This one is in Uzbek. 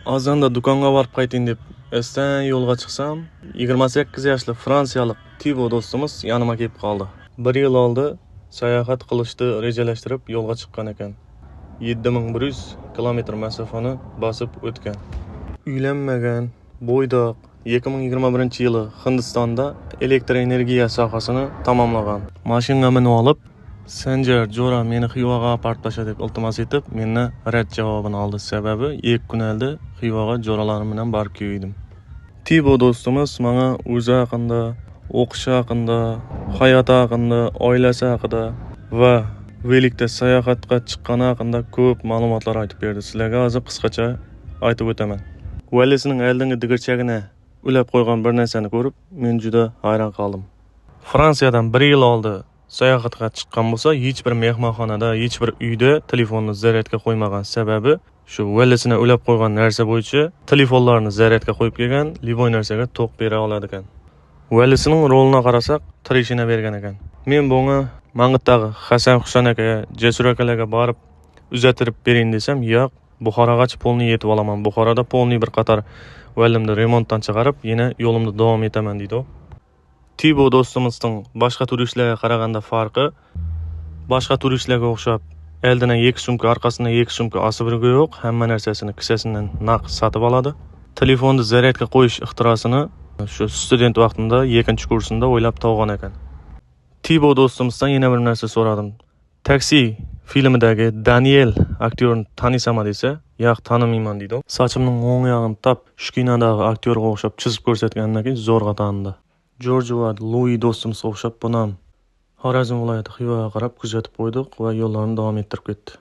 Ozanda do'konga borib qaytayin deb esdan yo'lga chiqsam, 28 yoshli fransiyalik Tibo do'stimiz yonimga kelib qoldi. 1 yil oldi sayohat qilishni rejalashtirib yo'lga chiqqan ekan. 7100 kilometr masofani bosib o'tgan. Uylanmagan, bo'ydoq, 2021-yili Hindistonda elektr energiya sohasini tamomlagan. Mashinaga minib olib, Sanjar Jora meni Xivaga apart tasha deb iltimos etib, mendan rad javobini oldi. Sababi 2 kun oldin Xivaga jo'ralarim bilan borib keldim. Tibo do'stimiz menga o'zi haqida, o'qishi haqida, hayoti haqida, oilasi haqida va velikda sayohatga chiqqani haqida ko'p ma'lumotlar aytib berdi. Sizlarga hozir qisqacha aytib o'taman. Valisining oldingi digirchagini ulab qo'ygan bir narsani ko'rib, men juda hayron qoldim. Fransiyadan 1 yil oldi sayohatga chiqqan bo'lsa, hech bir mehmonxonada, hech bir uyda telefonni zaryadga qo'ymagan. Sababi shu valisini ulab qo'ygan narsa bo'yicha telefonlarni zaryadga qo'yib kelgan, liboy narsaga to'q bera oladi ekan. Valisining rolini qarasak, trishina bergan ekan. Men bunga Mang'itdagi Hasan Husan aka, Jasur akalarga borib uzattirib bering desam, yo'q, Buxorogacha polni yetib olaman. Buxoroda polni bir qator valimni remontdan chiqarib, yana yo'limda davom etaman deydi. Tibo do'stimizning boshqa turistlarga qaraganda farqi, boshqa turistlarga o'xshab eldidan 2 sumka, orqasidan 2 sumka osib yurgan yo'q, hamma narsasini kissasidan naq sotib oladi. Telefonni zaryadga qo'yish ixtirosini shu student vaqtimda 2-kursimda o'ylab topgan ekan. Tibo do'stimizdan yana bir narsa so'radim. Taksi filmidagi Daniel aktyorni tanisam desa, yo'q, tanimayman deydi. Sochimning o'ng yog'ini tap shu kinodagi aktyorga o'xshab chizib ko'rsatgandan keyin zo'rg'a tanidi. Jorj va Louis do'stimizga o'xshab bunam Xorazm viloyati Xivaga qarab kuzatib qo'ydik va yo'llarni davom ettirib ketdi.